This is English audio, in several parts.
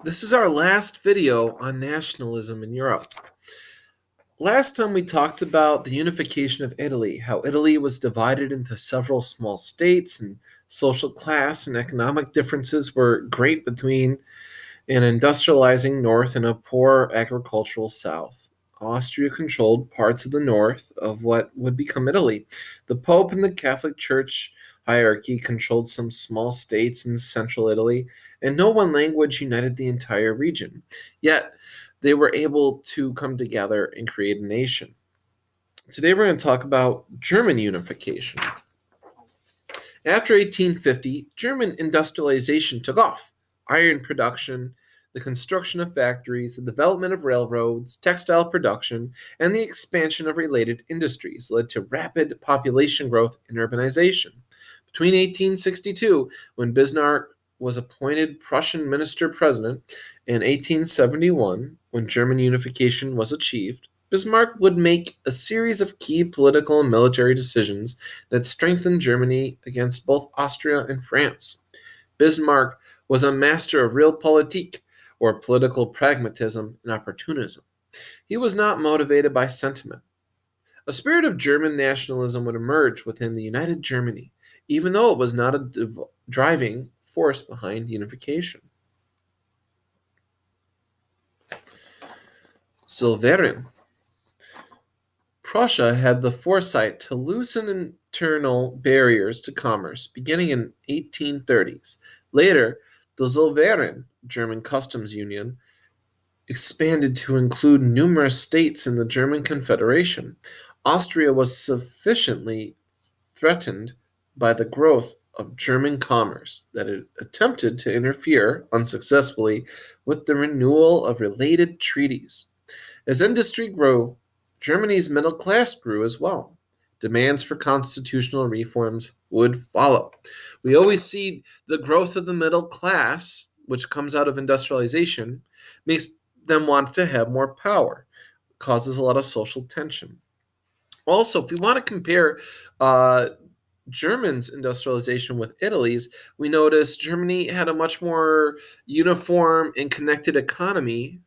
This is our last video on nationalism in Europe. Last time we talked about the unification of Italy, how Italy was divided into several small states, and social class and economic differences were great between an industrializing north and a poor agricultural south. Austria controlled parts of the north of what would become Italy. The Pope and the Catholic Church hierarchy controlled some small states in central Italy, and no one language united the entire region. Yet, they were able to come together and create a nation. Today, we're going to talk about German unification. After 1850, German industrialization took off. Iron production, the construction of factories, the development of railroads, textile production, and the expansion of related industries led to rapid population growth and urbanization. Between 1862, when Bismarck was appointed Prussian minister president, and 1871, when German unification was achieved, Bismarck would make a series of key political and military decisions that strengthened Germany against both Austria and France. Bismarck was a master of realpolitik, or political pragmatism and opportunism. He was not motivated by sentiment. A spirit of German nationalism would emerge within the united Germany, even though it was not a driving force behind unification. Silverin. Prussia had the foresight to loosen internal barriers to commerce beginning in 1830s. Later, the Zollverein, German customs union, expanded to include numerous states in the German Confederation. Austria was sufficiently threatened by the growth of German commerce that it attempted to interfere unsuccessfully with the renewal of related treaties. As industry grew, Germany's middle class grew as well. Demands for constitutional reforms would follow. We always see the growth of the middle class, which comes out of industrialization, makes them want to have more power, causes a lot of social tension. Also, if we want to compare Germany's industrialization with Italy's, we notice Germany had a much more uniform and connected economy.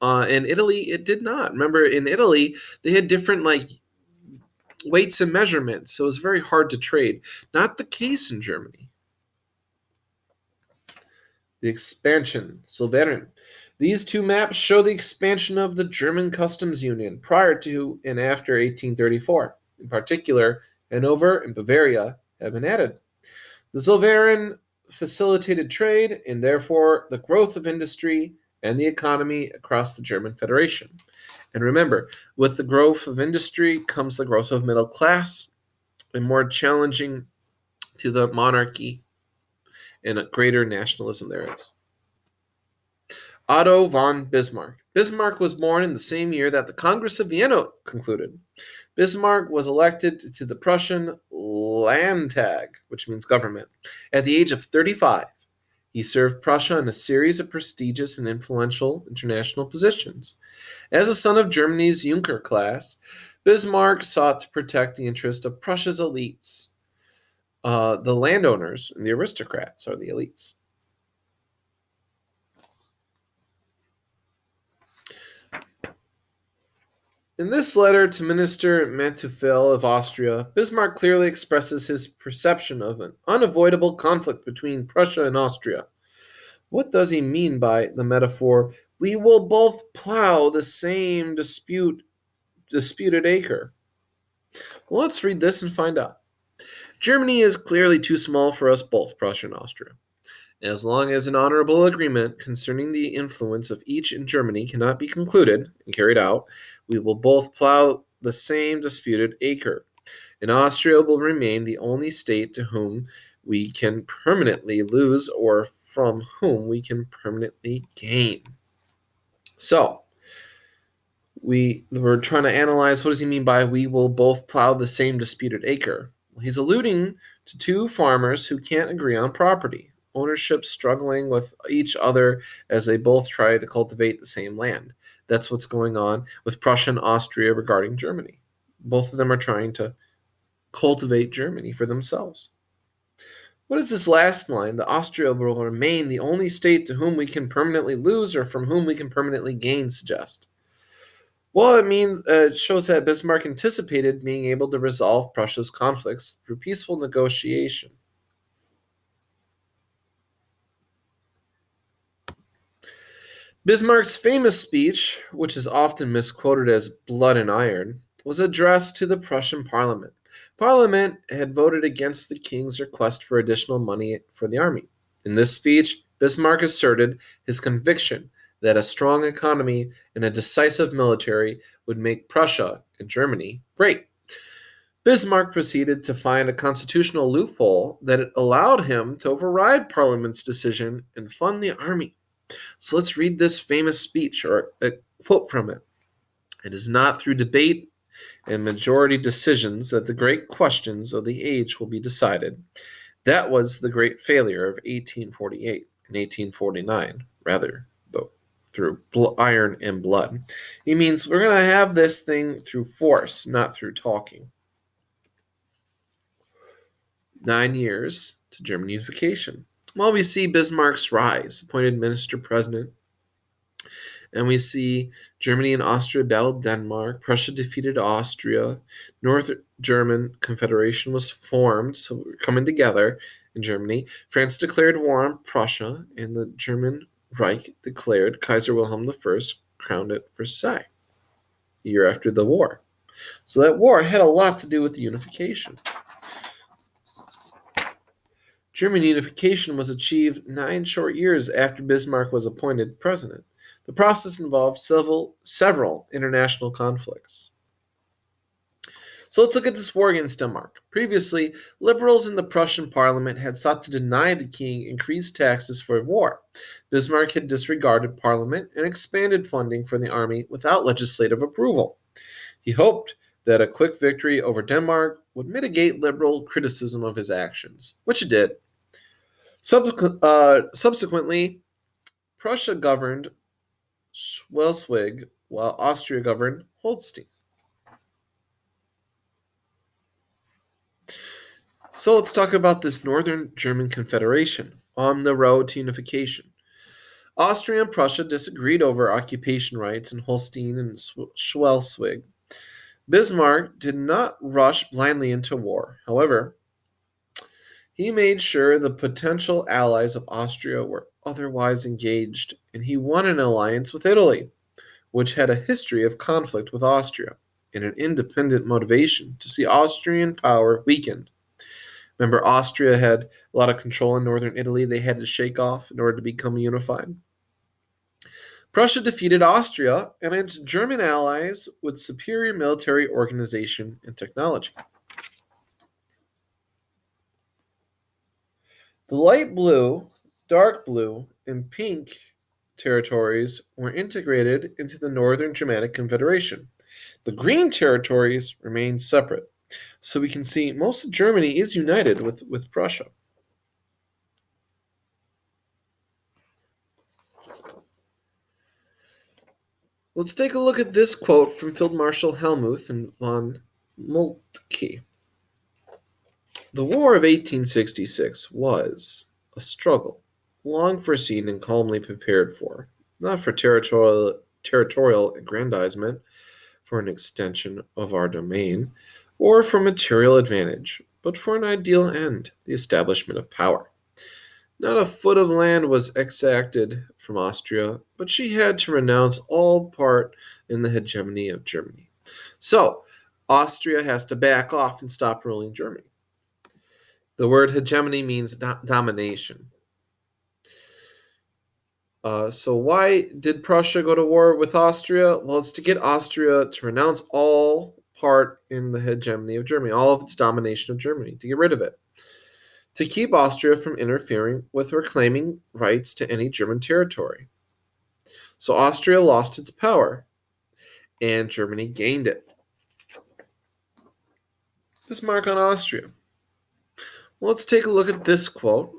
In Italy, it did not. Remember, in Italy, they had different weights and measurements, so it was very hard to trade. Not the case in Germany. The expansion, Silverin. These two maps show the expansion of the German customs union prior to and after 1834. In particular, Hanover and Bavaria have been added. The Silverin facilitated trade and therefore the growth of industry and the economy across the German Federation. And remember, with the growth of industry comes the growth of middle class and more challenging to the monarchy and a greater nationalism there is. Otto von Bismarck. Bismarck was born in the same year that the Congress of Vienna concluded. Bismarck was elected to the Prussian Landtag, which means government, at the age of 35. He served Prussia in a series of prestigious and influential international positions. As a son of Germany's Junker class, Bismarck sought to protect the interest of Prussia's elites. The landowners and the aristocrats are the elites. In this letter to Minister Manteuffel of Austria, Bismarck clearly expresses his perception of an unavoidable conflict between Prussia and Austria. What does he mean by the metaphor, we will both plow the same disputed acre? Well, let's read this and find out. Germany is clearly too small for us both, Prussia and Austria. As long as an honorable agreement concerning the influence of each in Germany cannot be concluded and carried out, we will both plow the same disputed acre, and Austria will remain the only state to whom we can permanently lose or from whom we can permanently gain. So, we're trying to analyze what does he mean by we will both plow the same disputed acre. Well, he's alluding to two farmers who can't agree on property, ownership struggling with each other as they both try to cultivate the same land. That's what's going on with Prussia and Austria regarding Germany. Both of them are trying to cultivate Germany for themselves. What is this last line? The Austria will remain the only state to whom we can permanently lose or from whom we can permanently gain suggest? Well, it shows that Bismarck anticipated being able to resolve Prussia's conflicts through peaceful negotiation. Bismarck's famous speech, which is often misquoted as blood and iron, was addressed to the Prussian parliament. Parliament had voted against the king's request for additional money for the army. In this speech, Bismarck asserted his conviction that a strong economy and a decisive military would make Prussia and Germany great. Bismarck proceeded to find a constitutional loophole that allowed him to override Parliament's decision and fund the army. So let's read this famous speech or a quote from it. It is not through debate and majority decisions that the great questions of the age will be decided. That was the great failure of 1848 and 1849, rather, though, through iron and blood. He means we're going to have this thing through force, not through talking. 9 years to German unification. Well, we see Bismarck's rise, appointed minister president, and we see Germany and Austria battled Denmark. Prussia defeated Austria. North German Confederation was formed, so we're coming together in Germany. France declared war on Prussia, and the German Reich declared Kaiser Wilhelm I crowned at Versailles a year after the war. So that war had a lot to do with the unification. German unification was achieved 9 short years after Bismarck was appointed president. The process involved several international conflicts. So let's look at this war against Denmark. Previously, liberals in the Prussian parliament had sought to deny the king increased taxes for war. Bismarck had disregarded parliament and expanded funding for the army without legislative approval. He hoped that a quick victory over Denmark would mitigate liberal criticism of his actions, which it did. Subsequently, Prussia governed Schleswig while Austria governed Holstein. So let's talk about this Northern German Confederation on the road to unification. Austria and Prussia disagreed over occupation rights in Holstein and Schleswig. Bismarck did not rush blindly into war. However, he made sure the potential allies of Austria were otherwise engaged, and he won an alliance with Italy, which had a history of conflict with Austria and an independent motivation to see Austrian power weakened. Remember, Austria had a lot of control in northern Italy they had to shake off in order to become unified. Prussia defeated Austria and its German allies with superior military organization and technology. The light blue, dark blue, and pink territories were integrated into the Northern Germanic Confederation. The green territories remained separate. So we can see most of Germany is united with Prussia. Let's take a look at this quote from Field Marshal Helmuth and von Moltke. The War of 1866 was a struggle, long foreseen and calmly prepared for, not for territorial aggrandizement, for an extension of our domain, or for material advantage, but for an ideal end, the establishment of power. Not a foot of land was exacted from Austria, but she had to renounce all part in the hegemony of Germany. So, Austria has to back off and stop ruling Germany. The word hegemony means domination. So why did Prussia go to war with Austria? Well, it's to get Austria to renounce all part in the hegemony of Germany, all of its domination of Germany, to get rid of it. To keep Austria from interfering with or claiming rights to any German territory. So Austria lost its power, and Germany gained it. Bismarck on Austria. Well, let's take a look at this quote.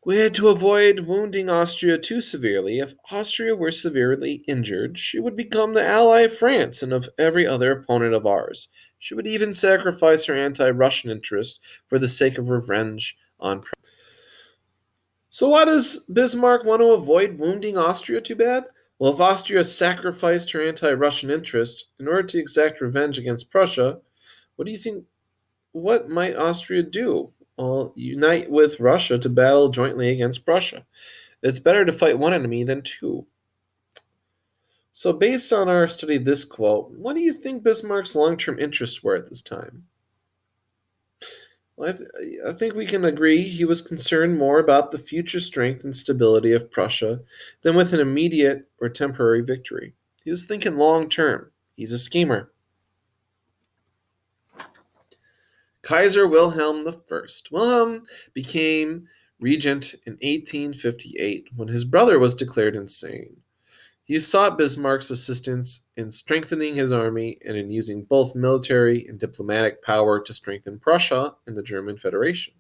We had to avoid wounding Austria too severely. If Austria were severely injured, she would become the ally of France and of every other opponent of ours. She would even sacrifice her anti-Russian interests for the sake of revenge on. So why does Bismarck want to avoid wounding Austria too bad? Well, if Austria sacrificed her anti-Russian interest in order to exact revenge against Prussia, what do you think? What might Austria do? Well, unite with Russia to battle jointly against Prussia. It's better to fight one enemy than two. So, based on our study of this quote, what do you think Bismarck's long-term interests were at this time? Well, I think we can agree he was concerned more about the future strength and stability of Prussia than with an immediate or temporary victory. He was thinking long term. He's a schemer. Kaiser Wilhelm I. Wilhelm became regent in 1858 when his brother was declared insane. He sought Bismarck's assistance in strengthening his army and in using both military and diplomatic power to strengthen Prussia and the German Federation.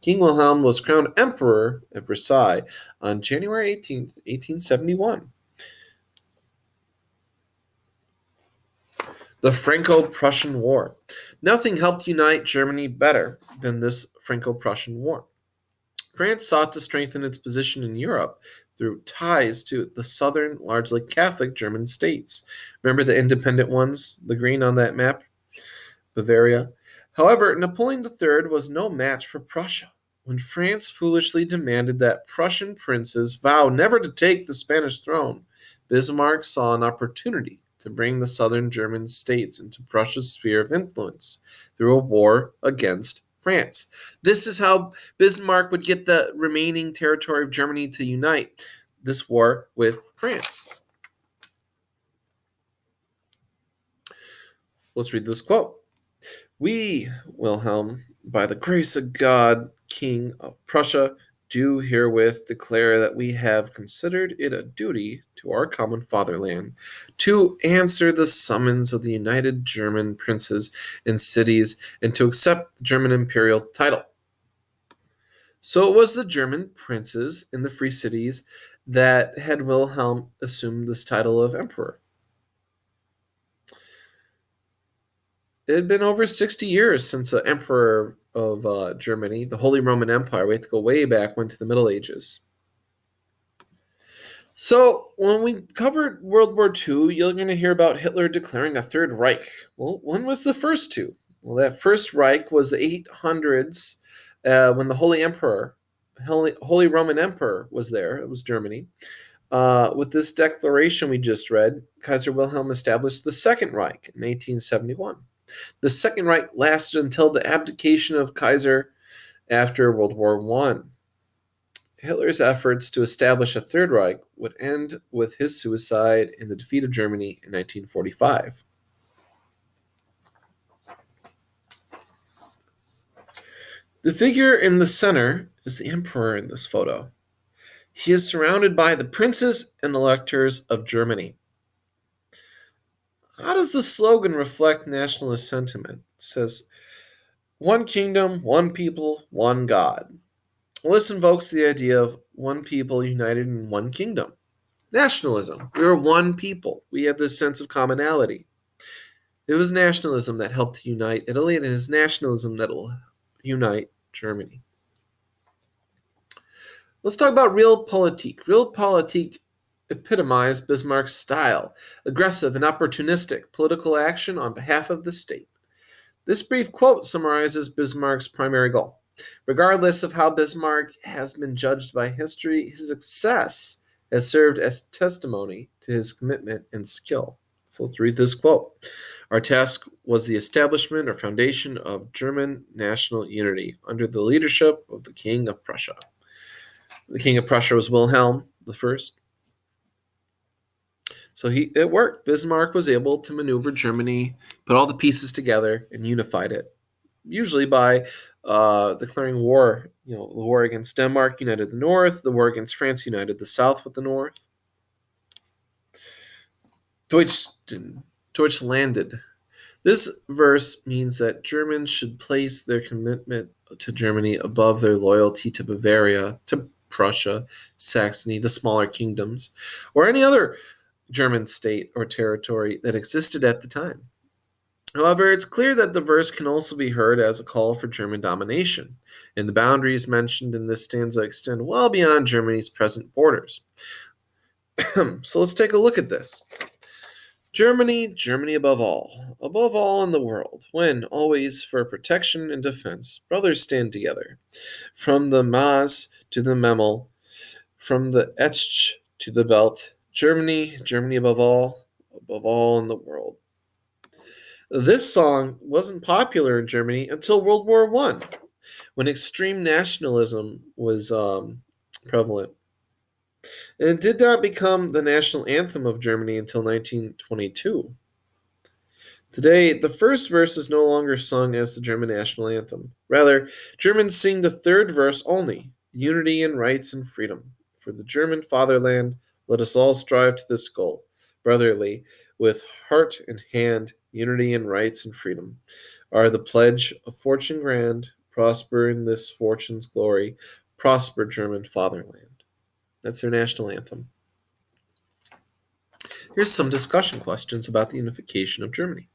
King Wilhelm was crowned Emperor at Versailles on January 18th, 1871. The Franco-Prussian War. Nothing helped unite Germany better than this Franco-Prussian War. France sought to strengthen its position in Europe through ties to the southern, largely Catholic German states. Remember the independent ones, the green on that map? Bavaria. However, Napoleon III was no match for Prussia. When France foolishly demanded that Prussian princes vow never to take the Spanish throne, Bismarck saw an opportunity to bring the southern German states into Prussia's sphere of influence through a war against France. This is how Bismarck would get the remaining territory of Germany to unite this war with France. Let's read this quote. We, Wilhelm, by the grace of God, King of Prussia, do herewith declare that we have considered it a duty to our common fatherland to answer the summons of the united German princes and cities and to accept the German imperial title. So it was the German princes in the free cities that had Wilhelm assume this title of emperor. It had been over 60 years since the emperor of Germany, the Holy Roman Empire, we have to go way back, went to the Middle Ages. So when we covered World War II, you're going to hear about Hitler declaring a Third Reich. Well, when was the first two? Well, that first Reich was the 800s when the Holy Roman Emperor was there. It was Germany. With this declaration we just read, Kaiser Wilhelm established the Second Reich in 1871. The Second Reich lasted until the abdication of Kaiser after World War I. Hitler's efforts to establish a Third Reich would end with his suicide and the defeat of Germany in 1945. The figure in the center is the emperor in this photo. He is surrounded by the princes and electors of Germany. How does the slogan reflect nationalist sentiment? It says, one kingdom, one people, one God. Well, this invokes the idea of one people united in one kingdom. Nationalism. We are one people. We have this sense of commonality. It was nationalism that helped unite Italy, and it is nationalism that will unite Germany. Let's talk about realpolitik. Realpolitik epitomized Bismarck's style, aggressive and opportunistic political action on behalf of the state. This brief quote summarizes Bismarck's primary goal. Regardless of how Bismarck has been judged by history, his success has served as testimony to his commitment and skill. So let's read this quote. Our task was the establishment or foundation of German national unity under the leadership of the King of Prussia. The King of Prussia was Wilhelm I. So it worked. Bismarck was able to maneuver Germany, put all the pieces together, and unified it. Usually by declaring war. The war against Denmark united the North. The war against France united the South with the North. Deutschlanded. This verse means that Germans should place their commitment to Germany above their loyalty to Bavaria, to Prussia, Saxony, the smaller kingdoms, or any other German state or territory that existed at the time. However, it's clear that the verse can also be heard as a call for German domination, and the boundaries mentioned in this stanza extend well beyond Germany's present borders. So let's take a look at this. Germany, Germany above all in the world, when, always, for protection and defense, brothers stand together. From the Maas to the Memel, from the Etsch to the Belt, Germany, Germany above all in the world. This song wasn't popular in Germany until World War One, when extreme nationalism was prevalent. And it did not become the national anthem of Germany until 1922. Today, the first verse is no longer sung as the German national anthem. Rather, Germans sing the third verse only, unity and rights and freedom. For the German fatherland, let us all strive to this goal, brotherly, with heart and hand, unity and rights and freedom are the pledge of fortune grand, prosper in this fortune's glory, prosper German fatherland. That's their national anthem. Here's some discussion questions about the unification of Germany.